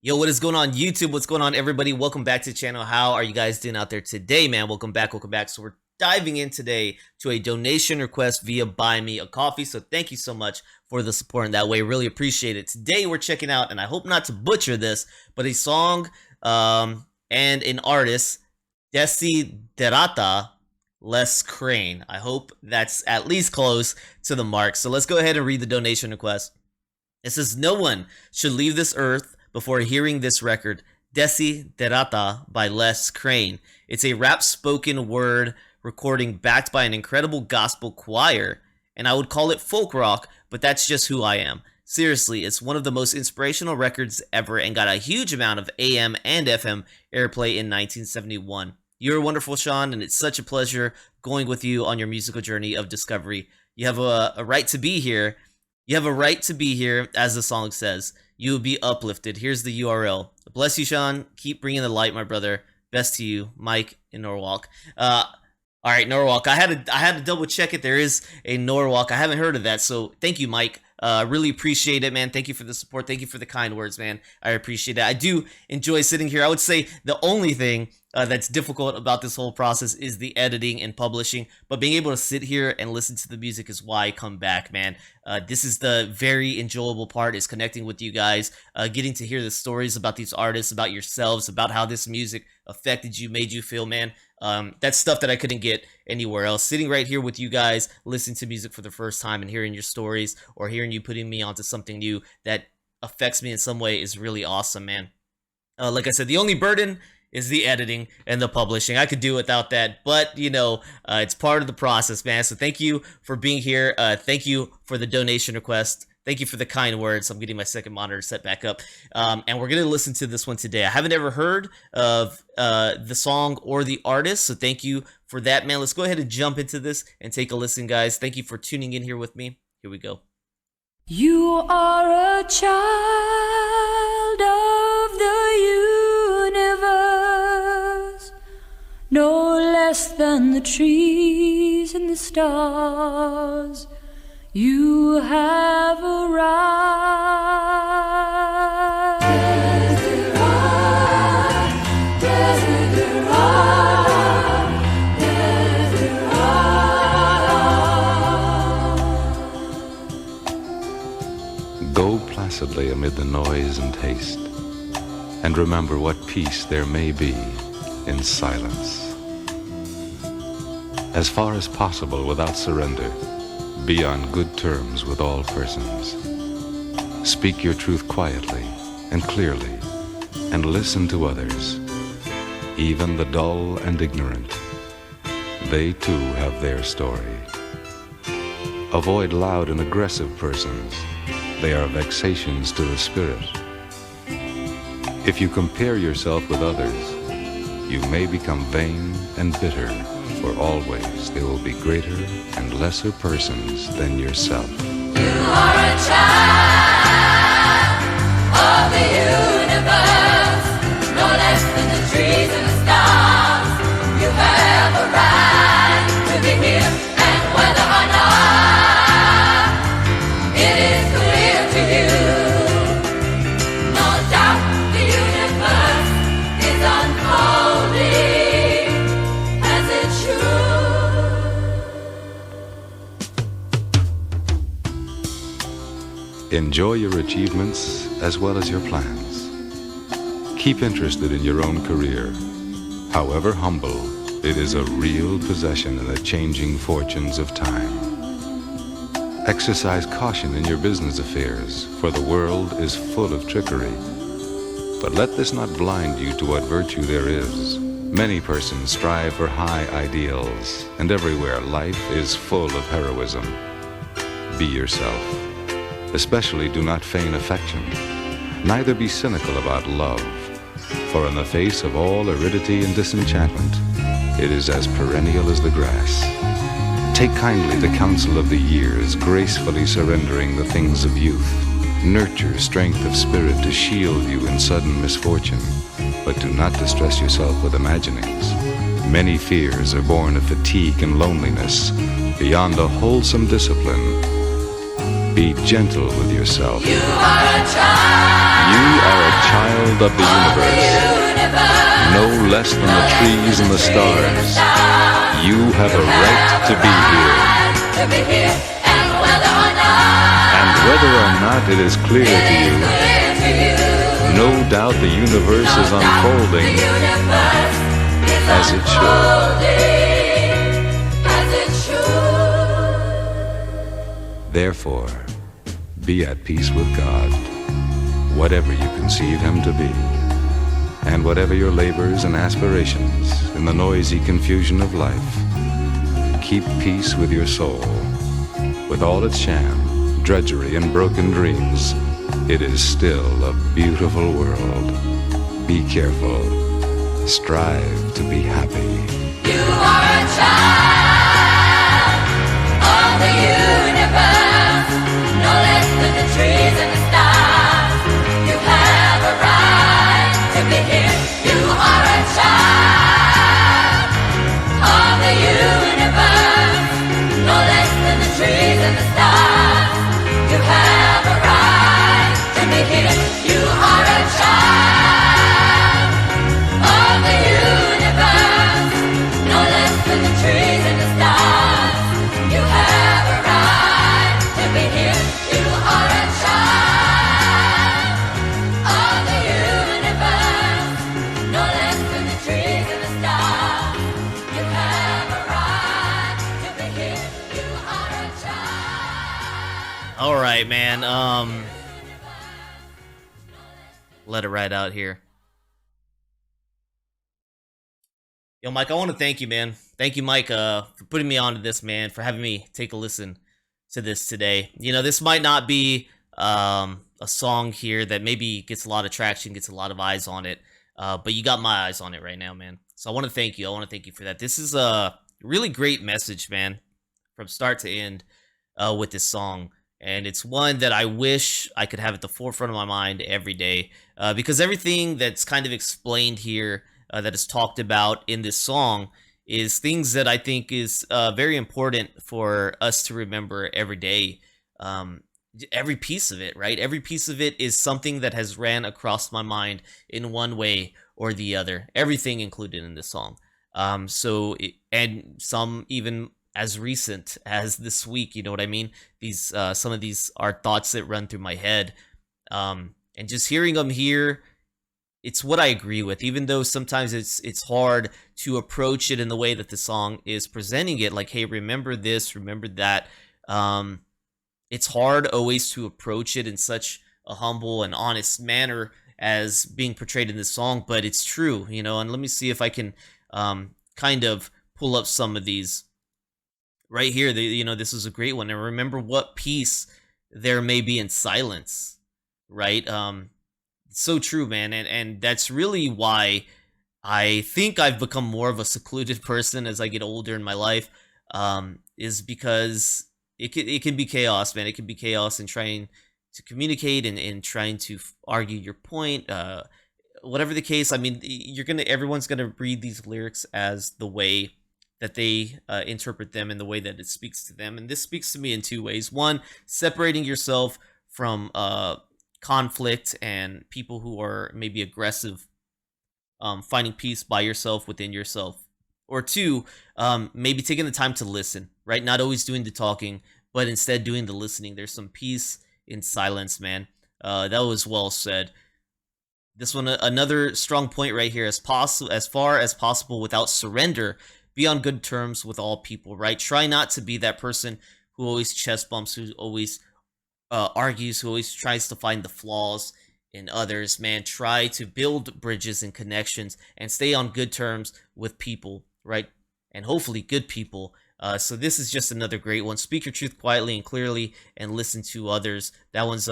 Yo, what is going on YouTube? What's going on, everybody? Welcome back to the channel. How are you guys doing out there today, man? Welcome back. So we're diving in today to a donation request via Buy Me a Coffee. So thank you so much for the support in that way. Really appreciate it. Today we're checking out, and I hope not to butcher this, but a song and an artist, Desiderata, Les Crane. I hope that's at least close to the mark. So let's go ahead and read the donation request. It says, "No one should leave this earth before hearing this record, Desiderata by Les Crane. It's a rap spoken word recording backed by an incredible gospel choir, and I would call it folk rock, but that's just who I am. Seriously, it's one of the most inspirational records ever and got a huge amount of AM and FM airplay in 1971. You're wonderful, Sean, and it's such a pleasure going with you on your musical journey of discovery. You have a right to be here. You have a right to be here, as the song says. You will be uplifted. Here's the URL. Bless you, Sean. Keep bringing the light, my brother. Best to you, Mike in Norwalk." All right, Norwalk. I had to double check it. There is a Norwalk. I haven't heard of that, so thank you, Mike. Really appreciate it, man. Thank you for the support. Thank you for the kind words, man. I appreciate it. I do enjoy sitting here. I would say the only thing that's difficult about this whole process is the editing and publishing, but being able to sit here and listen to the music is why I come back, man. This is the very enjoyable part, is connecting with you guys, getting to hear the stories about these artists, about yourselves, about how this music affected you, made you feel, man. That's stuff that I couldn't get anywhere else. Sitting right here with you guys, listening to music for the first time and hearing your stories, or hearing you putting me onto something new that affects me in some way, is really awesome, man. Like I said, the only burden is the editing and the publishing. I could do without that, but you know, it's part of the process, man. So thank you for being here. Thank you for the donation request. Thank you for the kind words. I'm getting my second monitor set back up. And we're going to listen to this one today. I haven't ever heard of the song or the artist, so thank you for that, man. Let's go ahead and jump into this and take a listen, guys. Thank you for tuning in here with me. Here we go. You are a child of the universe, no less than the trees and the stars. You have arrived. Desiderata, Desiderata, Desiderata. Go placidly amid the noise and haste, and remember what peace there may be in silence. As far as possible, without surrender, be on good terms with all persons. Speak your truth quietly and clearly, and listen to others, even the dull and ignorant. They too have their story. Avoid loud and aggressive persons. They are vexations to the spirit. If you compare yourself with others, you may become vain and bitter, for always there will be greater and lesser persons than yourself. You are a child of the universe, no less than the trees and the stars. You have a right to be here, and whether or not it is clear to you, no doubt the universe is unfolding as it should. Enjoy your achievements as well as your plans. Keep interested in your own career. However humble, it is a real possession in the changing fortunes of time. Exercise caution in your business affairs, for the world is full of trickery. But let this not blind you to what virtue there is. Many persons strive for high ideals, and everywhere life is full of heroism. Be yourself. Especially do not feign affection. Neither be cynical about love, for in the face of all aridity and disenchantment, it is as perennial as the grass. Take kindly the counsel of the years, gracefully surrendering the things of youth. Nurture strength of spirit to shield you in sudden misfortune, but do not distress yourself with imaginings. Many fears are born of fatigue and loneliness. Beyond a wholesome discipline, be gentle with yourself. You are a child You are a child of the universe, no less than the trees and the stars. You have a right to be here. And whether or not it is clear to you, no doubt the universe is unfolding as it should. Therefore, be at peace with God, whatever you conceive him to be, and whatever your labors and aspirations in the noisy confusion of life. Keep peace with your soul, with all its sham, drudgery, and broken dreams. It is still a beautiful world. Be careful. Strive to be happy. You are a child of the universe, no less than the trees and the stars. You have a right to be here. You are a child of the universe, no less than the trees and the stars. You have a right to be here. You are a child of the universe, no less than the trees and the stars. You have a right to be here. You are a child of the universe, no less than the trees and the stars. You have a right to be here. You are a child. All right, man. Let it ride out here. Yo, Mike, I want to thank you, man. Thank you, Mike, for putting me onto this, man, for having me take a listen to this today. You know, this might not be a song here that maybe gets a lot of traction, gets a lot of eyes on it, but you got my eyes on it right now, man. So I want to thank you. I want to thank you for that. This is a really great message, man, from start to end with this song. And it's one that I wish I could have at the forefront of my mind every day, because everything that's kind of explained here, that is talked about in this song, is things that I think is very important for us to remember every day. Every piece of it, right? Every piece of it is something that has ran across my mind in one way or the other. Everything included in this song. And some even as recent as this week, you know what I mean? These some of these are thoughts that run through my head, and just hearing them here, it's what I agree with. Even though sometimes it's hard to approach it in the way that the song is presenting it, like, hey, remember this, remember that. It's hard always to approach it in such a humble and honest manner as being portrayed in this song, but it's true, you know. And let me see if I can kind of pull up some of these. Right here, this is a great one. And remember what peace there may be in silence, right? So true, man. And that's really why I think I've become more of a secluded person as I get older in my life, is because it can be chaos, man. It can be chaos in trying to communicate and trying to argue your point. Whatever the case, I mean, everyone's gonna read these lyrics as the way that they interpret them and the way that it speaks to them. And this speaks to me in two ways. One, separating yourself from conflict and people who are maybe aggressive, finding peace by yourself, within yourself. Or two, maybe taking the time to listen, right? Not always doing the talking, but instead doing the listening. There's some peace in silence, man. That was well said. This one, another strong point right here. As far as possible, without surrender, be on good terms with all people, right? Try not to be that person who always chest bumps, who always argues, who always tries to find the flaws in others, man. Try to build bridges and connections and stay on good terms with people, right? And hopefully good people. So this is just another great one. Speak your truth quietly and clearly and listen to others. That one's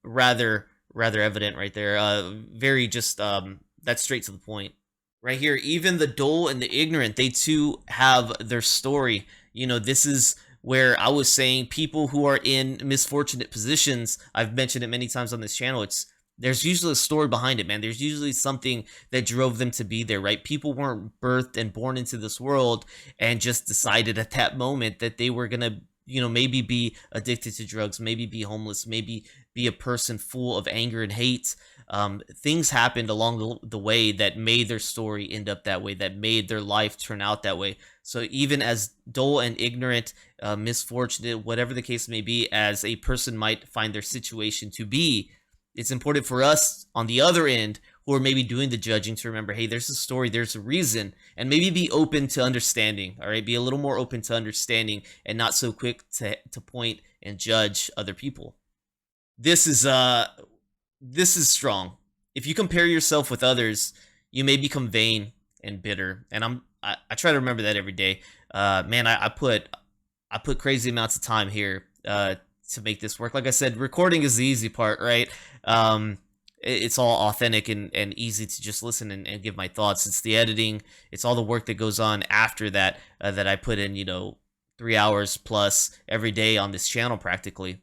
rather evident right there. Very just that's straight to the point. Right here, even the dull and the ignorant, they too have their story. You know, this is where I was saying people who are in misfortunate positions, I've mentioned it many times on this channel, there's usually a story behind it, man. There's usually something that drove them to be there, right? People weren't birthed and born into this world and just decided at that moment that they were gonna, maybe be addicted to drugs, maybe be homeless, maybe be a person full of anger and hate. Things happened along the way that made their story end up that way, that made their life turn out that way. So even as dull and ignorant, misfortunate, whatever the case may be, as a person might find their situation to be, it's important for us on the other end who are maybe doing the judging to remember, hey, there's a story, there's a reason, and maybe be open to understanding. All right, be a little more open to understanding and not so quick to point and judge other people. This is strong. If you compare yourself with others, you may become vain and bitter. And I try to remember that every day. Man, I put crazy amounts of time here to make this work. Like I said, recording is the easy part, right? It's all authentic and easy to just listen and give my thoughts. It's the editing. It's all the work that goes on after that that I put in, 3 hours plus every day on this channel practically.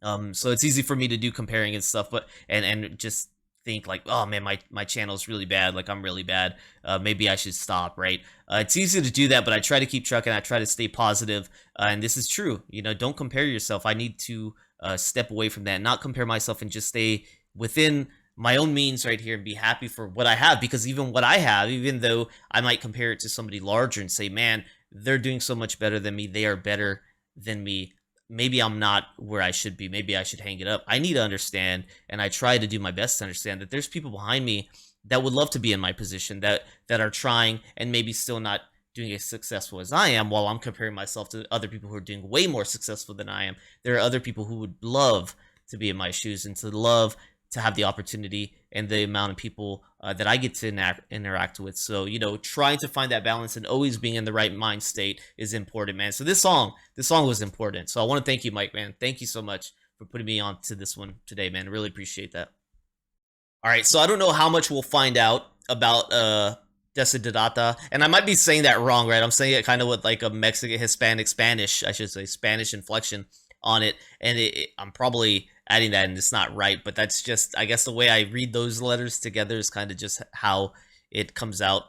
So it's easy for me to do comparing and stuff, but and just think like, oh man, my channel's really bad, like I'm really bad, maybe I should stop, right? It's easy to do that, but I try to keep trucking. I try to stay positive, and this is true. Don't compare yourself. I need to step away from that, not compare myself, and just stay within my own means right here and be happy for what I have. Because even what I have, even though I might compare it to somebody larger and say, man, they're doing so much better than me, they are better than me, maybe I'm not where I should be. Maybe I should hang it up. I need to understand, and I try to do my best to understand that there's people behind me that would love to be in my position, that are trying and maybe still not doing as successful as I am, while I'm comparing myself to other people who are doing way more successful than I am. There are other people who would love to be in my shoes and to love to have the opportunity and the amount of people that I get to interact with. So, trying to find that balance and always being in the right mind state is important, man. So this song was important. So I want to thank you, Mike, man. Thank you so much for putting me on to this one today, man. Really appreciate that. All right, so I don't know how much we'll find out about Desiderata, and I might be saying that wrong, right? I'm saying it kind of with like a Mexican, Hispanic, Spanish, I should say, Spanish inflection on it, and I'm probably adding that, and it's not right, but that's just, I guess, the way I read those letters together is kind of just how it comes out.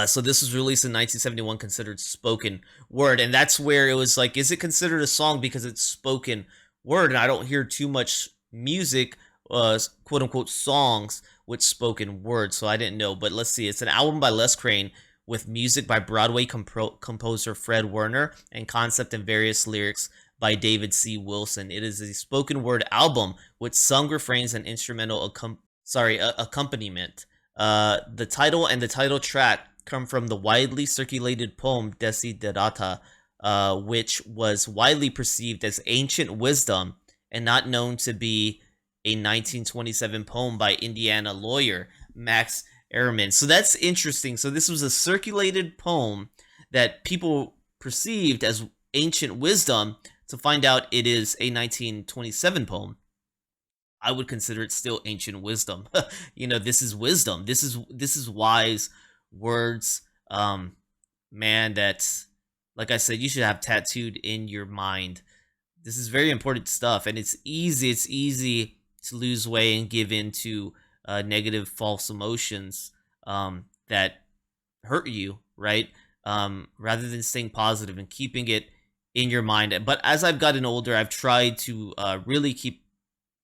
So this was released in 1971, considered spoken word, and that's where it was like, is it considered a song because it's spoken word? And I don't hear too much music, quote unquote, songs with spoken word, so I didn't know. But let's see, it's an album by Les Crane with music by Broadway composer Fred Werner and concept and various lyrics by David C. Wilson. It is a spoken word album with sung refrains and instrumental accompaniment. The title and the title track come from the widely circulated poem Desiderata, which was widely perceived as ancient wisdom and not known to be a 1927 poem by Indiana lawyer Max Ehrman. So that's interesting. So this was a circulated poem that people perceived as ancient wisdom, to find out it is a 1927 poem. I would consider it still ancient wisdom. This is wisdom. This is wise words. Man, that's, like I said, you should have tattooed in your mind. This is very important stuff, and it's easy to lose weight and give in to negative, false emotions that hurt you, right? Rather than staying positive and keeping it in your mind. But as I've gotten older, I've tried to really keep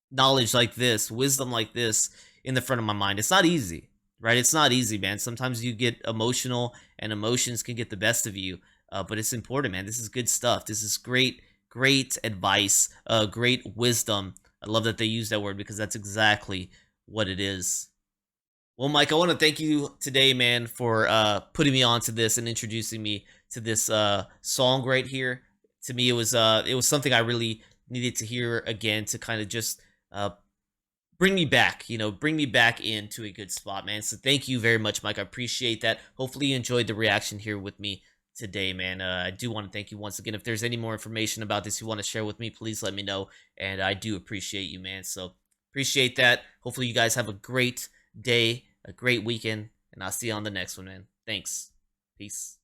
knowledge like this, wisdom like this, in the front of my mind. It's not easy, right? It's not easy, man. Sometimes you get emotional, and emotions can get the best of you. But it's important, man. This is good stuff. This is great advice, great wisdom. I love that they use that word, because that's exactly what it is. Well, Mike, I want to thank you today, man, for putting me onto this and introducing me to this song right here. To me, it was something I really needed to hear again, to kind of just bring me back, bring me back into a good spot, man. So thank you very much, Mike. I appreciate that. Hopefully you enjoyed the reaction here with me today, man. I do want to thank you once again. If there's any more information about this you want to share with me, please let me know, and I do appreciate you, man. So appreciate that. Hopefully you guys have a great day, a great weekend, and I'll see you on the next one, man. Thanks. Peace.